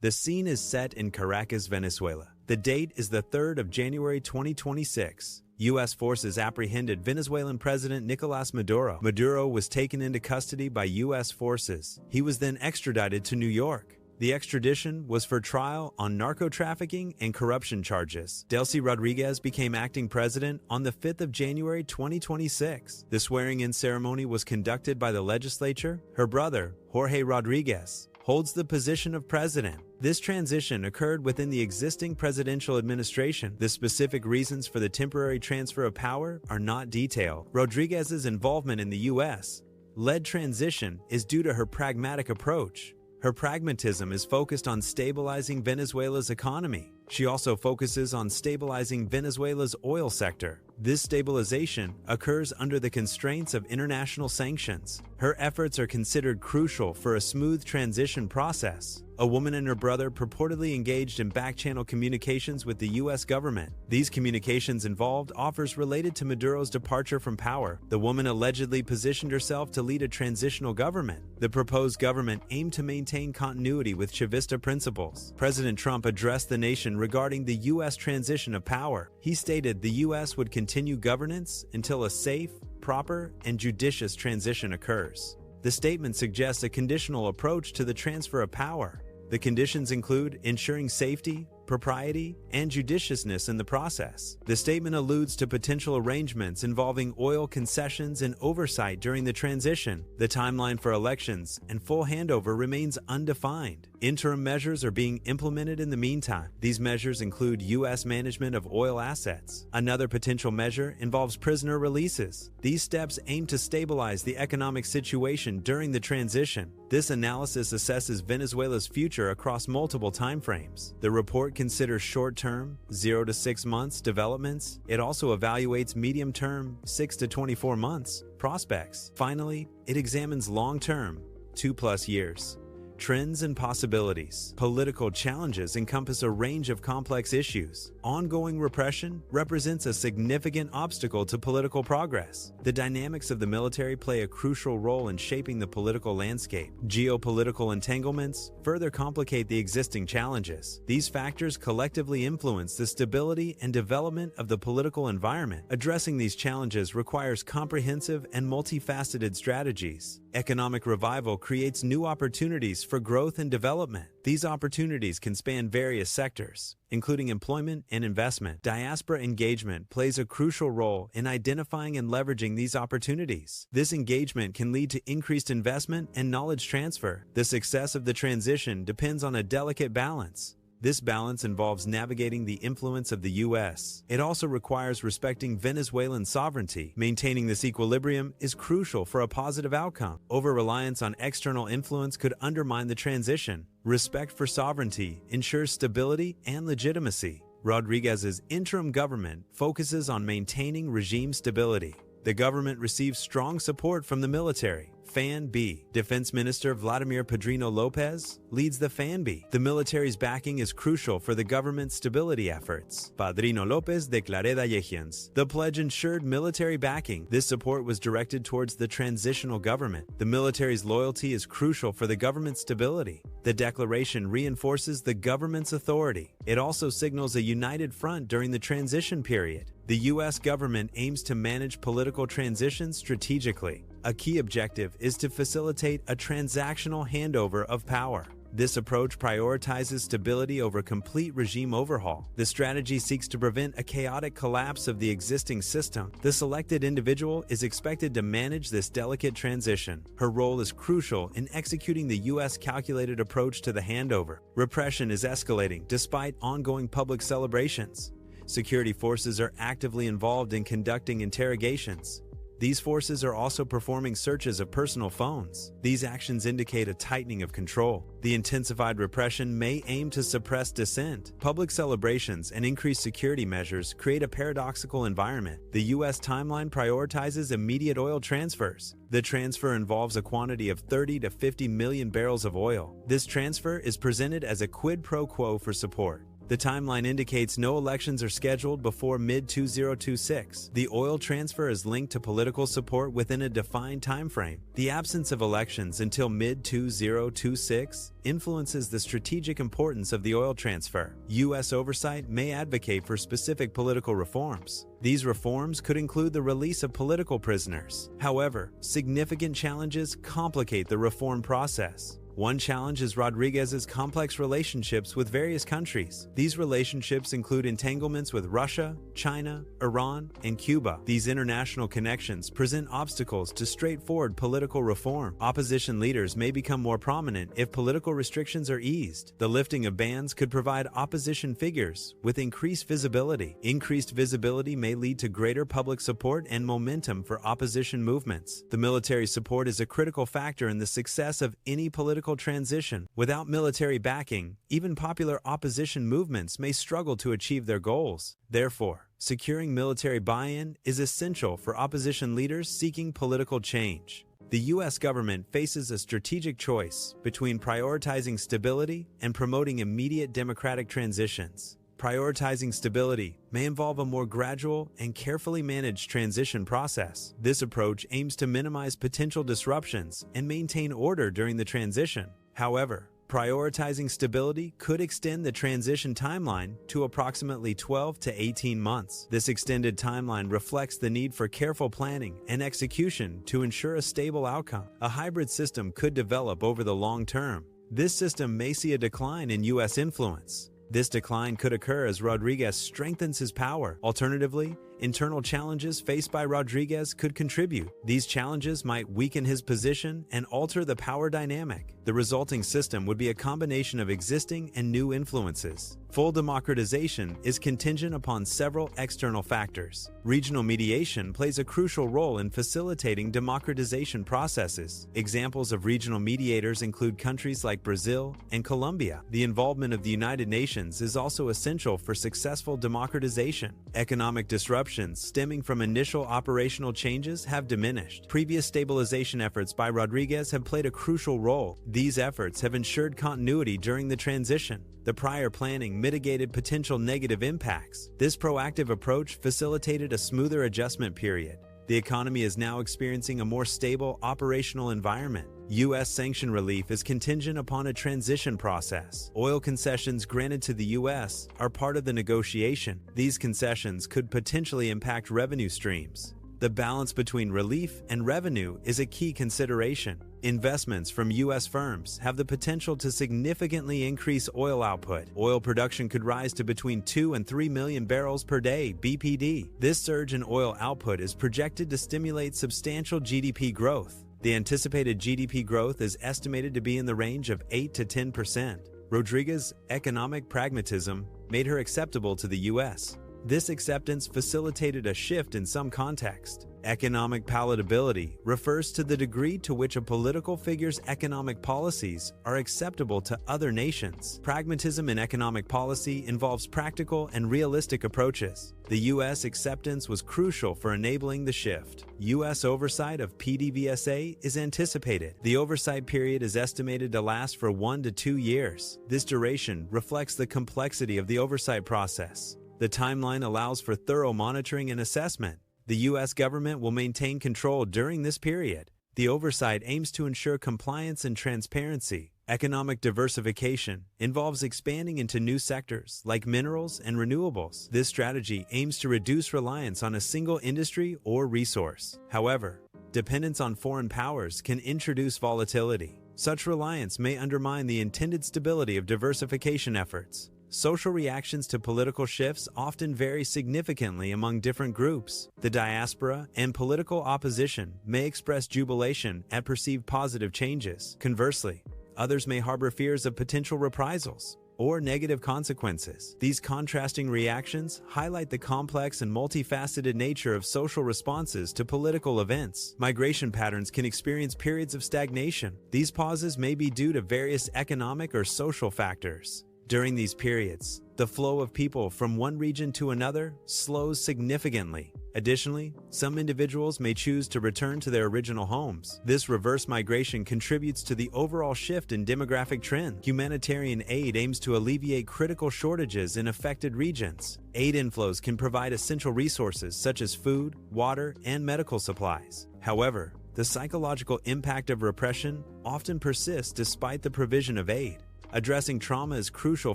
The scene is set in Caracas, Venezuela. The date is the 3rd of January 2026. U.S. forces apprehended Venezuelan President Nicolás Maduro. Maduro was taken into custody by U.S. forces. He was then extradited to New York. The extradition was for trial on narco-trafficking and corruption charges. Delcy Rodríguez became acting president on the 5th of January 2026. The swearing-in ceremony was conducted by the legislature. Her brother, Jorge Rodríguez, holds the position of president. This transition occurred within the existing presidential administration. The specific reasons for the temporary transfer of power are not detailed. Rodríguez's involvement in the U.S.-led transition is due to her pragmatic approach. Her pragmatism is focused on stabilizing Venezuela's economy. She also focuses on stabilizing Venezuela's oil sector. This stabilization occurs under the constraints of international sanctions. Her efforts are considered crucial for a smooth transition process. A woman and her brother purportedly engaged in back-channel communications with the U.S. government. These communications involved offers related to Maduro's departure from power. The woman allegedly positioned herself to lead a transitional government. The proposed government aimed to maintain continuity with Chavista principles. President Trump addressed the nation regarding the U.S. transition of power. He stated the U.S. would continue governance until a safe, proper, and judicious transition occurs. The statement suggests a conditional approach to the transfer of power. The conditions include ensuring safety, propriety, and judiciousness in the process. The statement alludes to potential arrangements involving oil concessions and oversight during the transition. The timeline for elections and full handover remains undefined. Interim measures are being implemented in the meantime. These measures include U.S. management of oil assets. Another potential measure involves prisoner releases. These steps aim to stabilize the economic situation during the transition. This analysis assesses Venezuela's future across multiple timeframes. The report considers short-term, 0 to 6 months developments. It also evaluates medium-term, 6 to 24 months prospects. Finally, it examines long-term, 2+ years. Trends and possibilities. Political challenges encompass a range of complex issues. Ongoing repression represents a significant obstacle to political progress. The dynamics of the military play a crucial role in shaping the political landscape. Geopolitical entanglements further complicate the existing challenges. These factors collectively influence the stability and development of the political environment. Addressing these challenges requires comprehensive and multifaceted strategies. Economic revival creates new opportunities for growth and development. These opportunities can span various sectors, including employment and investment. Diaspora engagement plays a crucial role in identifying and leveraging these opportunities. This engagement can lead to increased investment and knowledge transfer. The success of the transition depends on a delicate balance. This balance involves navigating the influence of the U.S. It also requires respecting Venezuelan sovereignty. Maintaining this equilibrium is crucial for a positive outcome. Over-reliance on external influence could undermine the transition. Respect for sovereignty ensures stability and legitimacy. Rodríguez's interim government focuses on maintaining regime stability. The government receives strong support from the military. FAN-B. Defense Minister Vladimir Padrino Lopez leads the FAN-B. The military's backing is crucial for the government's stability efforts. Padrino Lopez declaré allegiance. The pledge ensured military backing. This support was directed towards the transitional government. The military's loyalty is crucial for the government's stability. The declaration reinforces the government's authority. It also signals a united front during the transition period. The U.S. government aims to manage political transitions strategically. A key objective is to facilitate a transactional handover of power. This approach prioritizes stability over complete regime overhaul. The strategy seeks to prevent a chaotic collapse of the existing system. The selected individual is expected to manage this delicate transition. Her role is crucial in executing the U.S. calculated approach to the handover. Repression is escalating despite ongoing public celebrations. Security forces are actively involved in conducting interrogations. These forces are also performing searches of personal phones. These actions indicate a tightening of control. The intensified repression may aim to suppress dissent. Public celebrations and increased security measures create a paradoxical environment. The U.S. timeline prioritizes immediate oil transfers. The transfer involves a quantity of 30 to 50 million barrels of oil. This transfer is presented as a quid pro quo for support. The timeline indicates no elections are scheduled before mid-2026. The oil transfer is linked to political support within a defined timeframe. The absence of elections until mid-2026 influences the strategic importance of the oil transfer. U.S. oversight may advocate for specific political reforms. These reforms could include the release of political prisoners. However, significant challenges complicate the reform process. One challenge is Rodriguez's complex relationships with various countries. These relationships include entanglements with Russia, China, Iran, and Cuba. These international connections present obstacles to straightforward political reform. Opposition leaders may become more prominent if political restrictions are eased. The lifting of bans could provide opposition figures with increased visibility. Increased visibility may lead to greater public support and momentum for opposition movements. The military support is a critical factor in the success of any political transition. Without military backing, even popular opposition movements may struggle to achieve their goals. Therefore, securing military buy-in is essential for opposition leaders seeking political change. The U.S. government faces a strategic choice between prioritizing stability and promoting immediate democratic transitions. Prioritizing stability may involve a more gradual and carefully managed transition process. This approach aims to minimize potential disruptions and maintain order during the transition. However, prioritizing stability could extend the transition timeline to approximately 12 to 18 months. This extended timeline reflects the need for careful planning and execution to ensure a stable outcome. A hybrid system could develop over the long term. This system may see a decline in U.S. influence. This decline could occur as Rodriguez strengthens his power. Alternatively, internal challenges faced by Rodriguez could contribute. These challenges might weaken his position and alter the power dynamic. The resulting system would be a combination of existing and new influences. Full democratization is contingent upon several external factors. Regional mediation plays a crucial role in facilitating democratization processes. Examples of regional mediators include countries like Brazil and Colombia. The involvement of the United Nations is also essential for successful democratization. Economic disruptions stemming from initial operational changes have diminished. Previous stabilization efforts by Rodriguez have played a crucial role. These efforts have ensured continuity during the transition. The prior planning mitigated potential negative impacts. This proactive approach facilitated a smoother adjustment period. The economy is now experiencing a more stable operational environment. U.S. sanction relief is contingent upon a transition process. Oil concessions granted to the U.S. are part of the negotiation. These concessions could potentially impact revenue streams. The balance between relief and revenue is a key consideration. Investments from U.S. firms have the potential to significantly increase oil output. Oil production could rise to between 2 and 3 million barrels per day (BPD). This surge in oil output is projected to stimulate substantial GDP growth. The anticipated GDP growth is estimated to be in the range of 8 to 10%. Rodriguez's economic pragmatism made her acceptable to the U.S. This acceptance facilitated a shift in some context. Economic palatability refers to the degree to which a political figure's economic policies are acceptable to other nations. Pragmatism in economic policy involves practical and realistic approaches. The U.S. acceptance was crucial for enabling the shift. U.S. oversight of PDVSA is anticipated. The oversight period is estimated to last for 1 to 2 years. This duration reflects the complexity of the oversight process. The timeline allows for thorough monitoring and assessment. The U.S. government will maintain control during this period. The oversight aims to ensure compliance and transparency. Economic diversification involves expanding into new sectors like minerals and renewables. This strategy aims to reduce reliance on a single industry or resource. However, dependence on foreign powers can introduce volatility. Such reliance may undermine the intended stability of diversification efforts. Social reactions to political shifts often vary significantly among different groups. The diaspora and political opposition may express jubilation at perceived positive changes. Conversely, others may harbor fears of potential reprisals or negative consequences. These contrasting reactions highlight the complex and multifaceted nature of social responses to political events. Migration patterns can experience periods of stagnation. These pauses may be due to various economic or social factors. During these periods, the flow of people from one region to another slows significantly. Additionally, some individuals may choose to return to their original homes. This reverse migration contributes to the overall shift in demographic trend. Humanitarian aid aims to alleviate critical shortages in affected regions. Aid inflows can provide essential resources such as food, water, and medical supplies. However, the psychological impact of repression often persists despite the provision of aid. Addressing trauma is crucial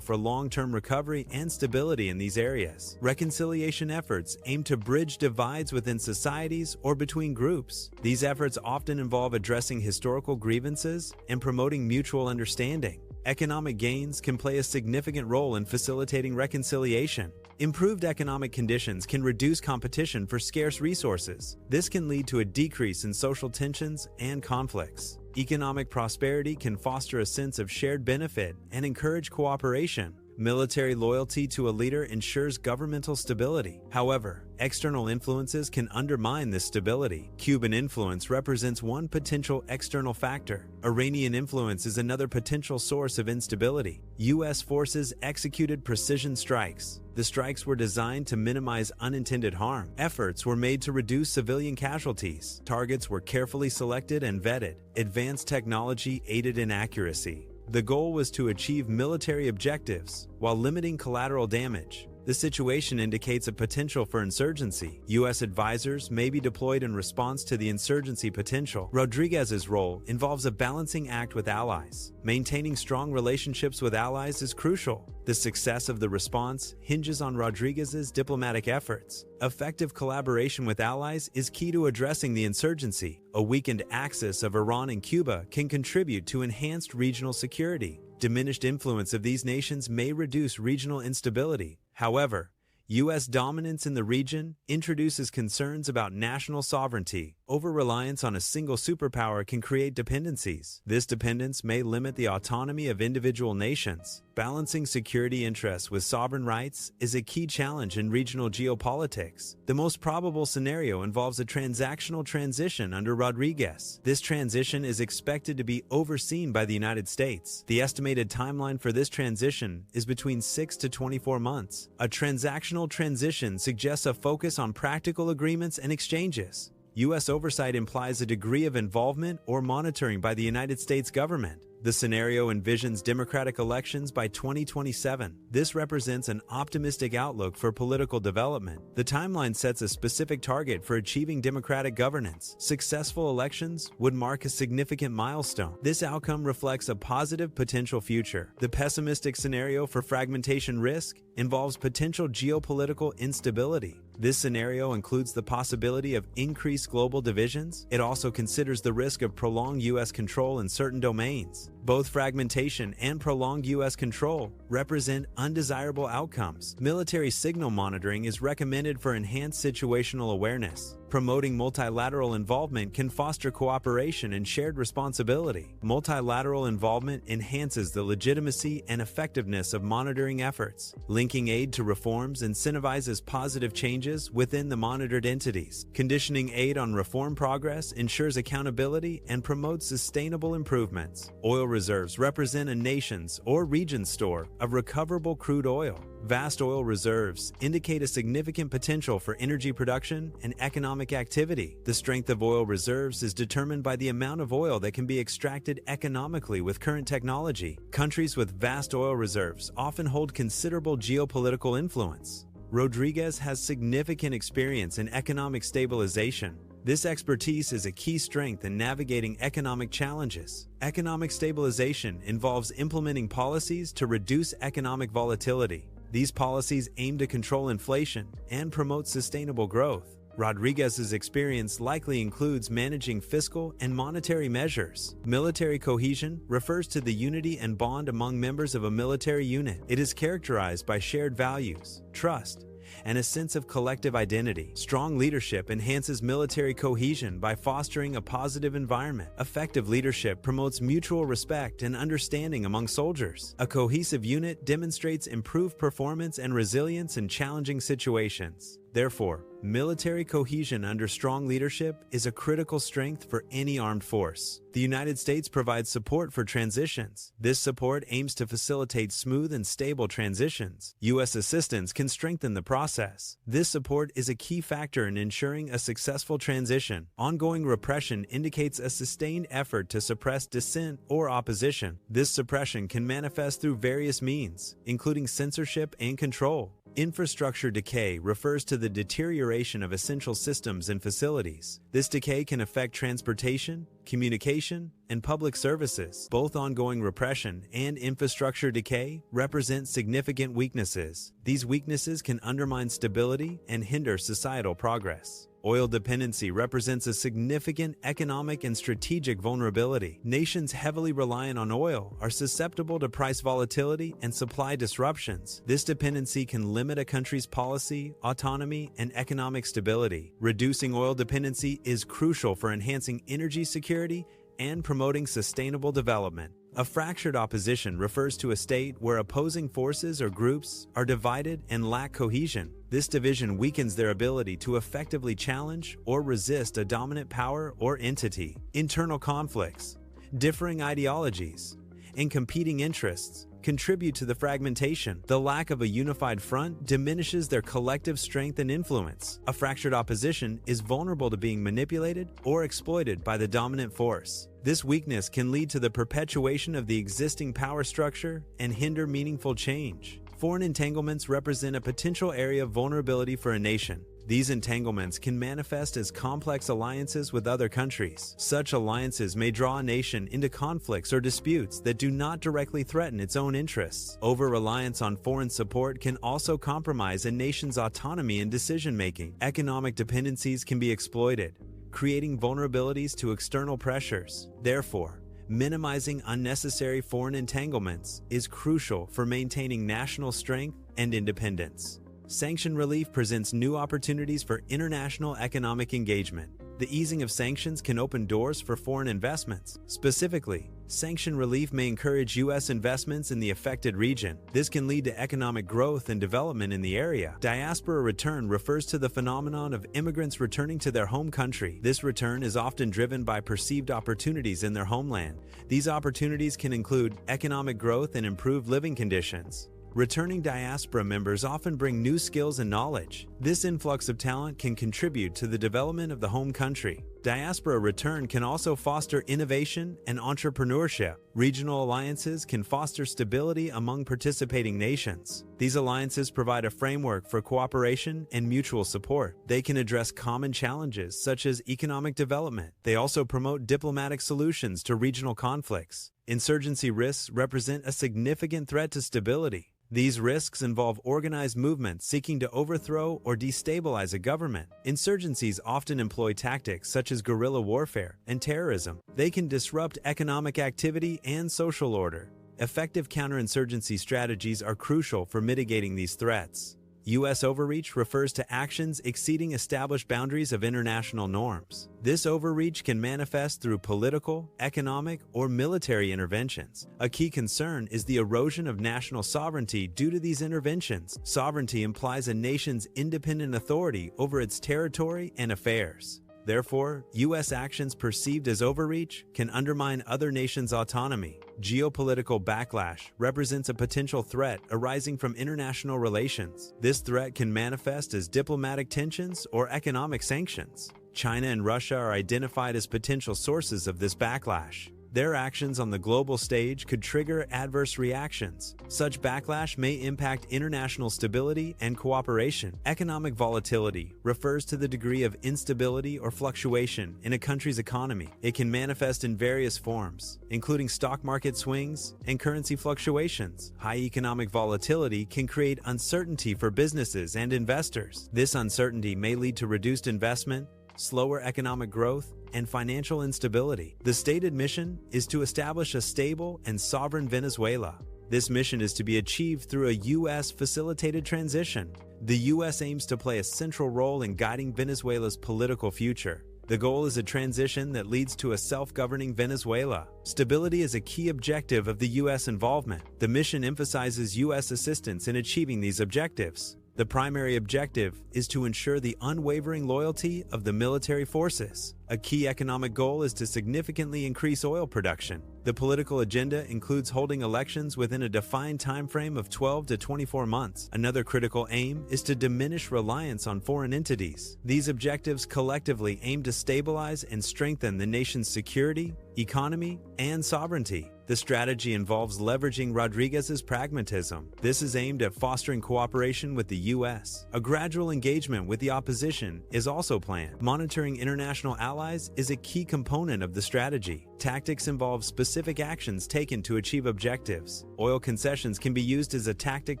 for long-term recovery and stability in these areas. Reconciliation efforts aim to bridge divides within societies or between groups. These efforts often involve addressing historical grievances and promoting mutual understanding. Economic gains can play a significant role in facilitating reconciliation. Improved economic conditions can reduce competition for scarce resources. This can lead to a decrease in social tensions and conflicts. Economic prosperity can foster a sense of shared benefit and encourage cooperation. Military loyalty to a leader ensures governmental stability. However, external influences can undermine this stability. Cuban influence represents one potential external factor. Iranian influence is another potential source of instability. U.S. forces executed precision strikes. The strikes were designed to minimize unintended harm. Efforts were made to reduce civilian casualties. Targets were carefully selected and vetted. Advanced technology aided in accuracy. The goal was to achieve military objectives while limiting collateral damage. The situation indicates a potential for insurgency. U.S. advisors may be deployed in response to the insurgency potential. Rodríguez's role involves a balancing act with allies. Maintaining strong relationships with allies is crucial. The success of the response hinges on Rodríguez's diplomatic efforts. Effective collaboration with allies is key to addressing the insurgency. A weakened axis of Iran and Cuba can contribute to enhanced regional security. Diminished influence of these nations may reduce regional instability. However, U.S. dominance in the region introduces concerns about national sovereignty. Over-reliance on a single superpower can create dependencies. This dependence may limit the autonomy of individual nations. Balancing security interests with sovereign rights is a key challenge in regional geopolitics. The most probable scenario involves a transactional transition under Rodríguez. This transition is expected to be overseen by the United States. The estimated timeline for this transition is between 6 to 24 months. A transactional transition suggests a focus on practical agreements and exchanges. U.S. oversight implies a degree of involvement or monitoring by the United States government. The scenario envisions democratic elections by 2027. This represents an optimistic outlook for political development. The timeline sets a specific target for achieving democratic governance. Successful elections would mark a significant milestone. This outcome reflects a positive potential future. The pessimistic scenario for fragmentation risk involves potential geopolitical instability. This scenario includes the possibility of increased global divisions. It also considers the risk of prolonged U.S. control in certain domains. Both fragmentation and prolonged U.S. control represent undesirable outcomes. Military signal monitoring is recommended for enhanced situational awareness. Promoting multilateral involvement can foster cooperation and shared responsibility. Multilateral involvement enhances the legitimacy and effectiveness of monitoring efforts. Linking aid to reforms incentivizes positive changes within the monitored entities. Conditioning aid on reform progress ensures accountability and promotes sustainable improvements. Oil reserves represent a nation's or region's store of recoverable crude oil. Vast oil reserves indicate a significant potential for energy production and economic activity. The strength of oil reserves is determined by the amount of oil that can be extracted economically with current technology. Countries with vast oil reserves often hold considerable geopolitical influence. Rodríguez has significant experience in economic stabilization. This expertise is a key strength in navigating economic challenges. Economic stabilization involves implementing policies to reduce economic volatility. These policies aim to control inflation and promote sustainable growth. Rodríguez's experience likely includes managing fiscal and monetary measures. Military cohesion refers to the unity and bond among members of a military unit. It is characterized by shared values, trust, and a sense of collective identity. Strong leadership enhances military cohesion by fostering a positive environment. Effective leadership promotes mutual respect and understanding among soldiers. A cohesive unit demonstrates improved performance and resilience in challenging situations. Therefore, military cohesion under strong leadership is a critical strength for any armed force. The United States provides support for transitions. This support aims to facilitate smooth and stable transitions. U.S. assistance can strengthen the process. This support is a key factor in ensuring a successful transition. Ongoing repression indicates a sustained effort to suppress dissent or opposition. This suppression can manifest through various means, including censorship and control. Infrastructure decay refers to the deterioration of essential systems and facilities. This decay can affect transportation, communication, and public services. Both ongoing repression and infrastructure decay represent significant weaknesses. These weaknesses can undermine stability and hinder societal progress. Oil dependency represents a significant economic and strategic vulnerability. Nations heavily reliant on oil are susceptible to price volatility and supply disruptions. This dependency can limit a country's policy, autonomy, and economic stability. Reducing oil dependency is crucial for enhancing energy security and promoting sustainable development. A fractured opposition refers to a state where opposing forces or groups are divided and lack cohesion. This division weakens their ability to effectively challenge or resist a dominant power or entity. Internal conflicts, differing ideologies, and competing interests contribute to the fragmentation. The lack of a unified front diminishes their collective strength and influence. A fractured opposition is vulnerable to being manipulated or exploited by the dominant force. This weakness can lead to the perpetuation of the existing power structure and hinder meaningful change. Foreign entanglements represent a potential area of vulnerability for a nation. These entanglements can manifest as complex alliances with other countries. Such alliances may draw a nation into conflicts or disputes that do not directly threaten its own interests. Over-reliance on foreign support can also compromise a nation's autonomy and decision-making. Economic dependencies can be exploited, creating vulnerabilities to external pressures. Therefore, minimizing unnecessary foreign entanglements is crucial for maintaining national strength and independence. Sanction relief presents new opportunities for international economic engagement. The easing of sanctions can open doors for foreign investments. Specifically, sanction relief may encourage U.S. investments in the affected region. This can lead to economic growth and development in the area. Diaspora return refers to the phenomenon of immigrants returning to their home country. This return is often driven by perceived opportunities in their homeland. These opportunities can include economic growth and improved living conditions. Returning diaspora members often bring new skills and knowledge. This influx of talent can contribute to the development of the home country. Diaspora return can also foster innovation and entrepreneurship. Regional alliances can foster stability among participating nations. These alliances provide a framework for cooperation and mutual support. They can address common challenges such as economic development. They also promote diplomatic solutions to regional conflicts. Insurgency risks represent a significant threat to stability. These risks involve organized movements seeking to overthrow or destabilize a government. Insurgencies often employ tactics such as guerrilla warfare and terrorism. They can disrupt economic activity and social order. Effective counterinsurgency strategies are crucial for mitigating these threats. U.S. overreach refers to actions exceeding established boundaries of international norms. This overreach can manifest through political, economic, or military interventions. A key concern is the erosion of national sovereignty due to these interventions. Sovereignty implies a nation's independent authority over its territory and affairs. Therefore, U.S. actions perceived as overreach can undermine other nations' autonomy. Geopolitical backlash represents a potential threat arising from international relations. This threat can manifest as diplomatic tensions or economic sanctions. China and Russia are identified as potential sources of this backlash. Their actions on the global stage could trigger adverse reactions. Such backlash may impact international stability and cooperation. Economic volatility refers to the degree of instability or fluctuation in a country's economy. It can manifest in various forms, including stock market swings and currency fluctuations. High economic volatility can create uncertainty for businesses and investors. This uncertainty may lead to reduced investment, slower economic growth, and financial instability. The stated mission is to establish a stable and sovereign Venezuela. This mission is to be achieved through a U.S.-facilitated transition. The U.S. aims to play a central role in guiding Venezuela's political future. The goal is a transition that leads to a self-governing Venezuela. Stability is a key objective of the U.S. involvement. The mission emphasizes U.S. assistance in achieving these objectives. The primary objective is to ensure the unwavering loyalty of the military forces. A key economic goal is to significantly increase oil production. The political agenda includes holding elections within a defined time frame of 12 to 24 months. Another critical aim is to diminish reliance on foreign entities. These objectives collectively aim to stabilize and strengthen the nation's security, economy, and sovereignty. The strategy involves leveraging Rodriguez's pragmatism. This is aimed at fostering cooperation with the U.S. A gradual engagement with the opposition is also planned. Monitoring international allies is a key component of the strategy. Tactics involve specific actions taken to achieve objectives. Oil concessions can be used as a tactic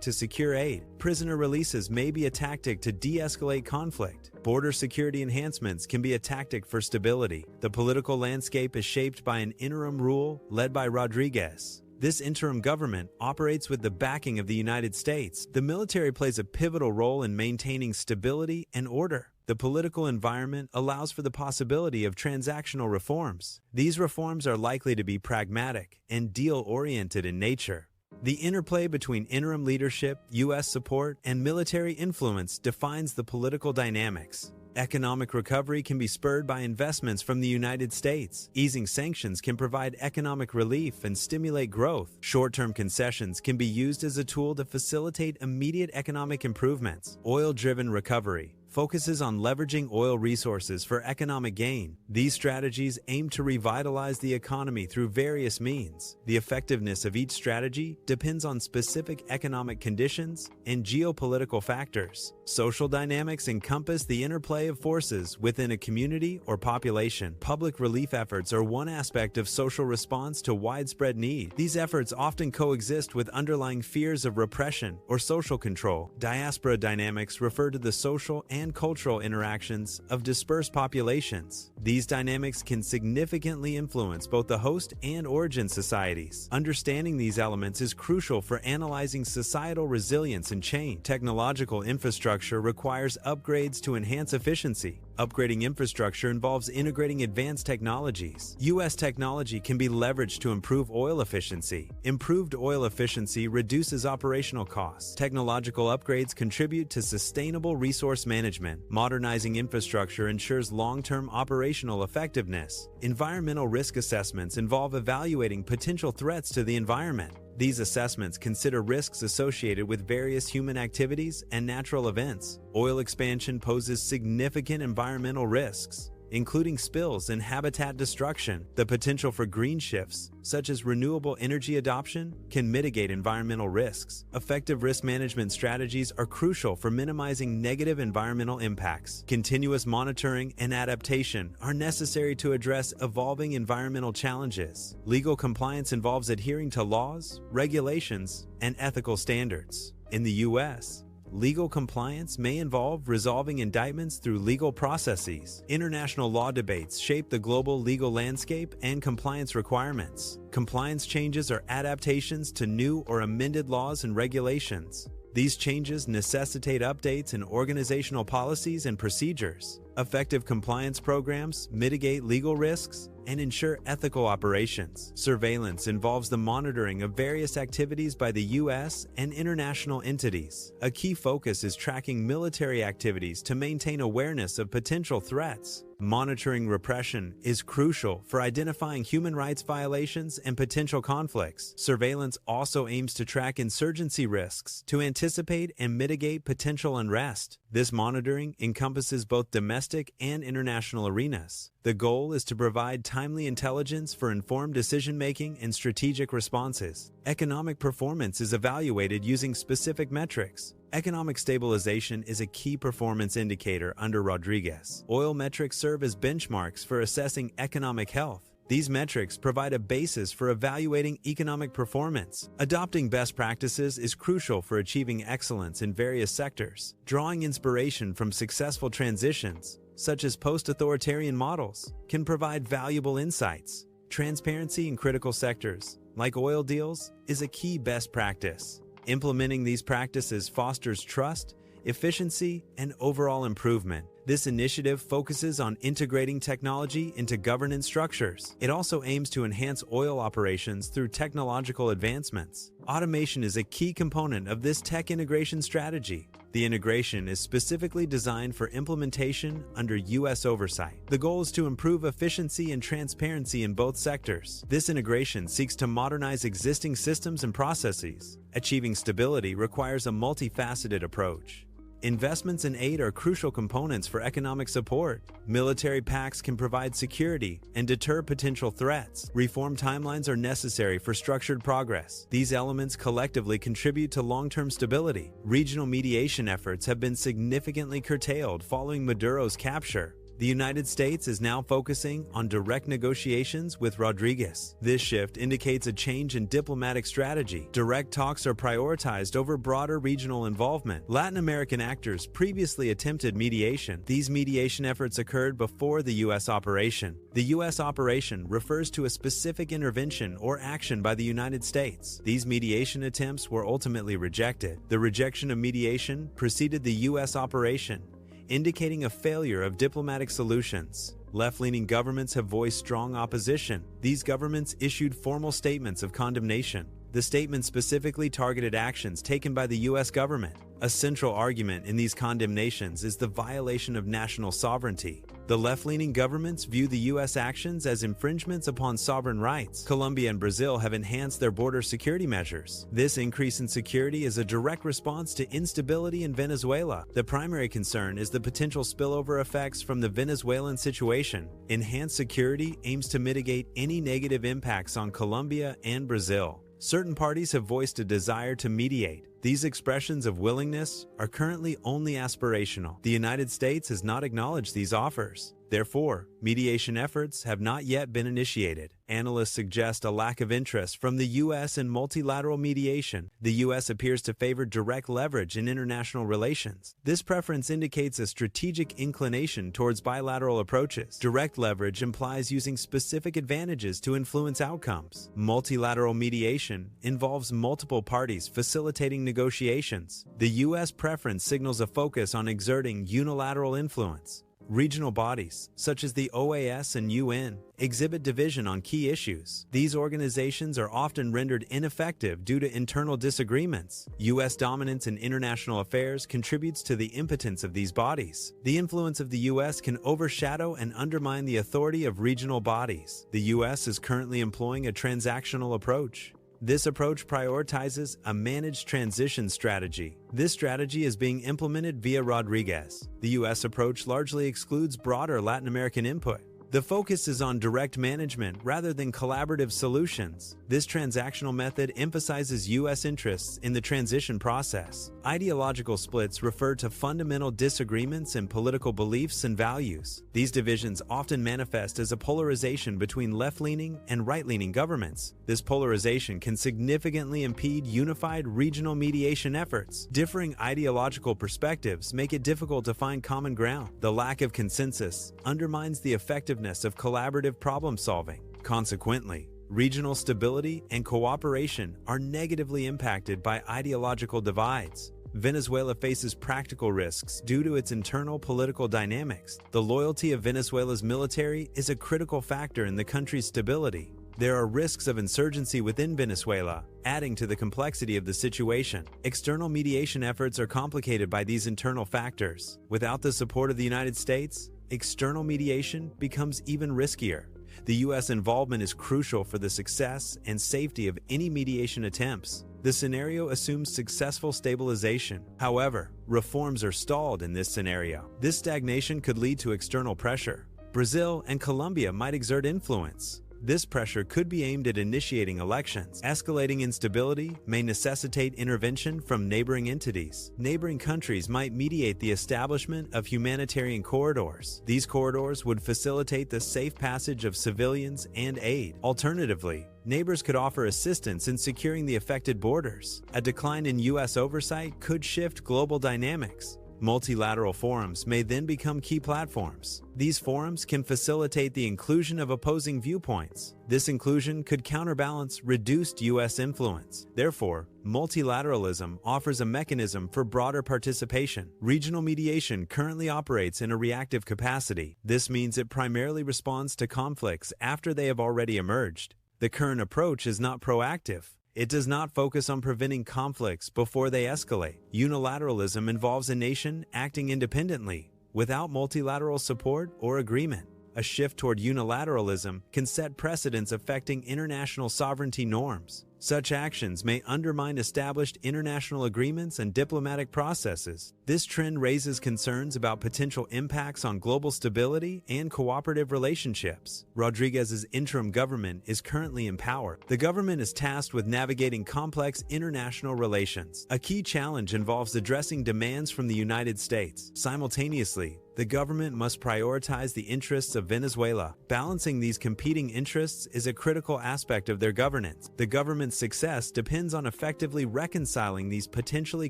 to secure aid. Prisoner releases may be a tactic to de-escalate conflict. Border security enhancements can be a tactic for stability. The political landscape is shaped by an interim rule led by Rodriguez. This interim government operates with the backing of the United States. The military plays a pivotal role in maintaining stability and order. The political environment allows for the possibility of transactional reforms. These reforms are likely to be pragmatic and deal-oriented in nature. The interplay between interim leadership, U.S. support, and military influence defines the political dynamics. Economic recovery can be spurred by investments from the United States. Easing sanctions can provide economic relief and stimulate growth. Short-term concessions can be used as a tool to facilitate immediate economic improvements. Oil-driven recovery focuses on leveraging oil resources for economic gain. These strategies aim to revitalize the economy through various means. The effectiveness of each strategy depends on specific economic conditions and geopolitical factors. Social dynamics encompass the interplay of forces within a community or population. Public relief efforts are one aspect of social response to widespread need. These efforts often coexist with underlying fears of repression or social control. Diaspora dynamics refer to the social and cultural interactions of dispersed populations. These dynamics can significantly influence both the host and origin societies. Understanding these elements is crucial for analyzing societal resilience and change. Technological infrastructure requires upgrades to enhance efficiency. Upgrading infrastructure involves integrating advanced technologies. U.S. technology can be leveraged to improve oil efficiency. Improved oil efficiency reduces operational costs. Technological upgrades contribute to sustainable resource management. Modernizing infrastructure ensures long-term operational effectiveness. Environmental risk assessments involve evaluating potential threats to the environment. These assessments consider risks associated with various human activities and natural events. Oil expansion poses significant environmental risks, including spills and habitat destruction. The potential for green shifts, such as renewable energy adoption, can mitigate environmental risks. Effective risk management strategies are crucial for minimizing negative environmental impacts. Continuous monitoring and adaptation are necessary to address evolving environmental challenges. Legal compliance involves adhering to laws, regulations, and ethical standards. In the U.S., legal compliance may involve resolving indictments through legal processes. International law debates shape the global legal landscape and compliance requirements. Compliance changes are adaptations to new or amended laws and regulations. These changes necessitate updates in organizational policies and procedures. Effective compliance programs mitigate legal risks and ensure ethical operations. Surveillance involves the monitoring of various activities by the U.S. and international entities. A key focus is tracking military activities to maintain awareness of potential threats. Monitoring repression is crucial for identifying human rights violations and potential conflicts. Surveillance also aims to track insurgency risks to anticipate and mitigate potential unrest. This monitoring encompasses both domestic and international arenas. The goal is to provide timely intelligence for informed decision-making and strategic responses. Economic performance is evaluated using specific metrics. Economic stabilization is a key performance indicator under Rodriguez. Oil metrics serve as benchmarks for assessing economic health. These metrics provide a basis for evaluating economic performance. Adopting best practices is crucial for achieving excellence in various sectors. Drawing inspiration from successful transitions, such as post-authoritarian models, can provide valuable insights. Transparency in critical sectors, like oil deals, is a key best practice. Implementing these practices fosters trust, efficiency, and overall improvement. This initiative focuses on integrating technology into governance structures. It also aims to enhance oil operations through technological advancements. Automation is a key component of this tech integration strategy. The integration is specifically designed for implementation under U.S. oversight. The goal is to improve efficiency and transparency in both sectors. This integration seeks to modernize existing systems and processes. Achieving stability requires a multifaceted approach. Investments in aid are crucial components for economic support. Military pacts can provide security and deter potential threats. Reform timelines are necessary for structured progress. These elements collectively contribute to long-term stability. Regional mediation efforts have been significantly curtailed following Maduro's capture. The United States is now focusing on direct negotiations with Rodriguez. This shift indicates a change in diplomatic strategy. Direct talks are prioritized over broader regional involvement. Latin American actors previously attempted mediation. These mediation efforts occurred before the U.S. operation. The U.S. operation refers to a specific intervention or action by the United States. These mediation attempts were ultimately rejected. The rejection of mediation preceded the U.S. operation, indicating a failure of diplomatic solutions. Left-leaning governments have voiced strong opposition. These governments issued formal statements of condemnation. The statement specifically targeted actions taken by the U.S. government. A central argument in these condemnations is the violation of national sovereignty. The left-leaning governments view the U.S. actions as infringements upon sovereign rights. Colombia and Brazil have enhanced their border security measures. This increase in security is a direct response to instability in Venezuela. The primary concern is the potential spillover effects from the Venezuelan situation. Enhanced security aims to mitigate any negative impacts on Colombia and Brazil. Certain parties have voiced a desire to mediate. These expressions of willingness are currently only aspirational. The United States has not acknowledged these offers. Therefore, mediation efforts have not yet been initiated. Analysts suggest a lack of interest from the U.S. in multilateral mediation. The U.S. appears to favor direct leverage in international relations. This preference indicates a strategic inclination towards bilateral approaches. Direct leverage implies using specific advantages to influence outcomes. Multilateral mediation involves multiple parties facilitating negotiations. The U.S. preference signals a focus on exerting unilateral influence. Regional bodies, such as the OAS and UN, exhibit division on key issues. These organizations are often rendered ineffective due to internal disagreements. U.S. dominance in international affairs contributes to the impotence of these bodies. The influence of the U.S. can overshadow and undermine the authority of regional bodies. The U.S. is currently employing a transactional approach. This approach prioritizes a managed transition strategy. This strategy is being implemented via Rodriguez. The U.S. approach largely excludes broader Latin American input. The focus is on direct management rather than collaborative solutions. This transactional method emphasizes U.S. interests in the transition process. Ideological splits refer to fundamental disagreements in political beliefs and values. These divisions often manifest as a polarization between left-leaning and right-leaning governments. This polarization can significantly impede unified regional mediation efforts. Differing ideological perspectives make it difficult to find common ground. The lack of consensus undermines the effectiveness of collaborative problem-solving. Consequently, regional stability and cooperation are negatively impacted by ideological divides. Venezuela faces practical risks due to its internal political dynamics. The loyalty of Venezuela's military is a critical factor in the country's stability. There are risks of insurgency within Venezuela, adding to the complexity of the situation. External mediation efforts are complicated by these internal factors. Without the support of the United States, external mediation becomes even riskier. The U.S. involvement is crucial for the success and safety of any mediation attempts. The scenario assumes successful stabilization. However, reforms are stalled in this scenario. This stagnation could lead to external pressure. Brazil and Colombia might exert influence. This pressure could be aimed at initiating elections. Escalating instability may necessitate intervention from neighboring entities. Neighboring countries might mediate the establishment of humanitarian corridors. These corridors would facilitate the safe passage of civilians and aid. Alternatively, neighbors could offer assistance in securing the affected borders. A decline in U.S. oversight could shift global dynamics. Multilateral forums may then become key platforms. These forums can facilitate the inclusion of opposing viewpoints. This inclusion could counterbalance reduced U.S. influence. Therefore, multilateralism offers a mechanism for broader participation. Regional mediation currently operates in a reactive capacity. This means it primarily responds to conflicts after they have already emerged. The current approach is not proactive. It does not focus on preventing conflicts before they escalate. Unilateralism involves a nation acting independently, without multilateral support or agreement. A shift toward unilateralism can set precedents affecting international sovereignty norms. Such actions may undermine established international agreements and diplomatic processes. This trend raises concerns about potential impacts on global stability and cooperative relationships. Rodríguez's interim government is currently in power. The government is tasked with navigating complex international relations. A key challenge involves addressing demands from the United States. Simultaneously, the government must prioritize the interests of Venezuela. Balancing these competing interests is a critical aspect of their governance. The government's success depends on effectively reconciling these potentially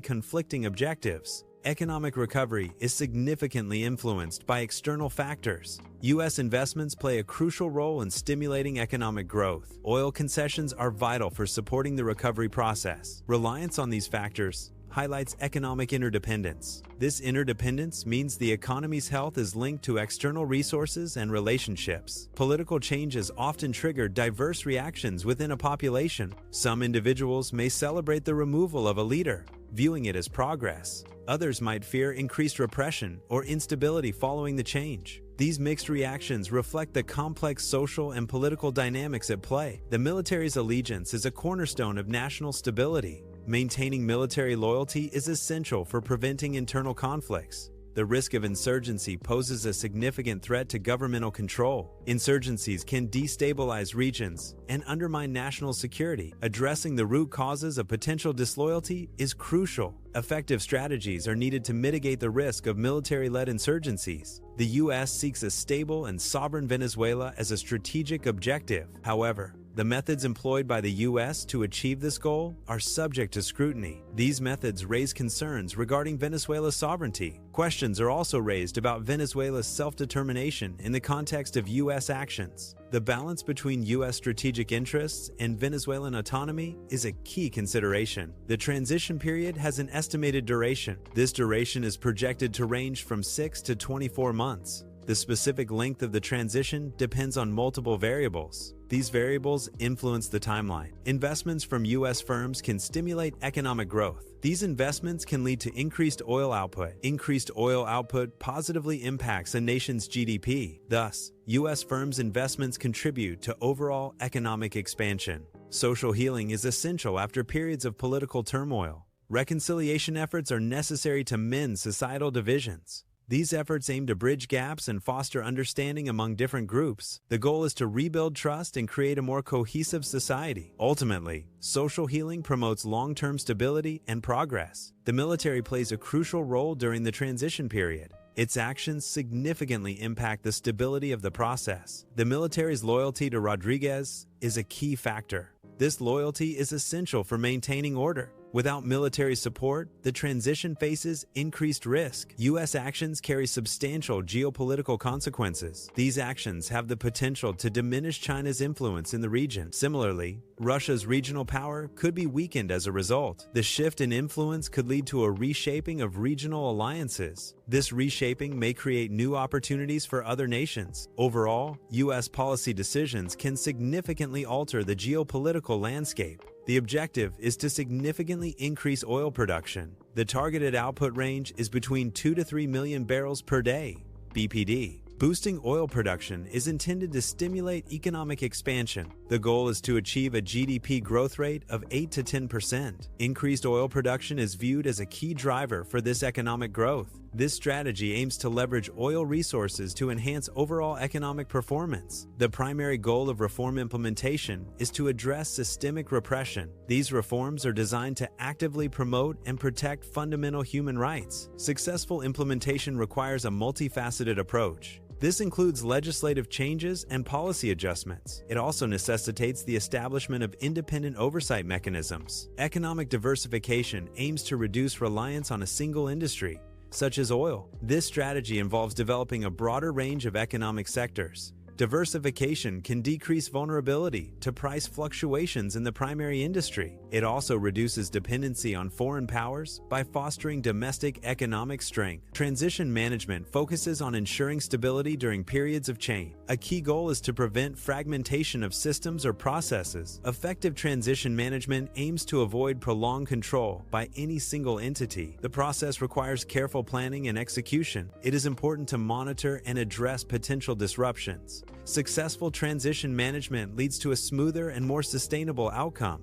conflicting objectives. Economic recovery is significantly influenced by external factors. U.S. investments play a crucial role in stimulating economic growth. Oil concessions are vital for supporting the recovery process. Reliance on these factors highlights economic interdependence. This interdependence means the economy's health is linked to external resources and relationships. Political changes often trigger diverse reactions within a population. Some individuals may celebrate the removal of a leader, viewing it as progress. Others might fear increased repression or instability following the change. These mixed reactions reflect the complex social and political dynamics at play. The military's allegiance is a cornerstone of national stability. Maintaining military loyalty is essential for preventing internal conflicts. The risk of insurgency poses a significant threat to governmental control. Insurgencies can destabilize regions and undermine national security. Addressing the root causes of potential disloyalty is crucial. Effective strategies are needed to mitigate the risk of military-led insurgencies. The U.S. seeks a stable and sovereign Venezuela as a strategic objective. However, the methods employed by the U.S. to achieve this goal are subject to scrutiny. These methods raise concerns regarding Venezuela's sovereignty. Questions are also raised about Venezuela's self-determination in the context of U.S. actions. The balance between U.S. strategic interests and Venezuelan autonomy is a key consideration. The transition period has an estimated duration. This duration is projected to range from 6 to 24 months. The specific length of the transition depends on multiple variables. These variables influence the timeline. Investments from U.S. firms can stimulate economic growth. These investments can lead to increased oil output. Increased oil output positively impacts a nation's GDP. Thus, U.S. firms' investments contribute to overall economic expansion. Social healing is essential after periods of political turmoil. Reconciliation efforts are necessary to mend societal divisions. These efforts aim to bridge gaps and foster understanding among different groups. The goal is to rebuild trust and create a more cohesive society. Ultimately, social healing promotes long-term stability and progress. The military plays a crucial role during the transition period. Its actions significantly impact the stability of the process. The military's loyalty to Rodríguez is a key factor. This loyalty is essential for maintaining order. Without military support, the transition faces increased risk. U.S. actions carry substantial geopolitical consequences. These actions have the potential to diminish China's influence in the region. Similarly, Russia's regional power could be weakened as a result. The shift in influence could lead to a reshaping of regional alliances. This reshaping may create new opportunities for other nations. Overall, U.S. policy decisions can significantly alter the geopolitical landscape. The objective is to significantly increase oil production. The targeted output range is between 2 to 3 million barrels per day, BPD. Boosting oil production is intended to stimulate economic expansion. The goal is to achieve a GDP growth rate of 8 to 10%. Increased oil production is viewed as a key driver for this economic growth. This strategy aims to leverage oil resources to enhance overall economic performance. The primary goal of reform implementation is to address systemic repression. These reforms are designed to actively promote and protect fundamental human rights. Successful implementation requires a multifaceted approach. This includes legislative changes and policy adjustments. It also necessitates the establishment of independent oversight mechanisms. Economic diversification aims to reduce reliance on a single industry, such as oil. This strategy involves developing a broader range of economic sectors, Diversification can decrease vulnerability to price fluctuations in the primary industry. It also reduces dependency on foreign powers by fostering domestic economic strength. Transition management focuses on ensuring stability during periods of change. A key goal is to prevent fragmentation of systems or processes. Effective transition management aims to avoid prolonged control by any single entity. The process requires careful planning and execution. It is important to monitor and address potential disruptions. Successful transition management leads to a smoother and more sustainable outcome.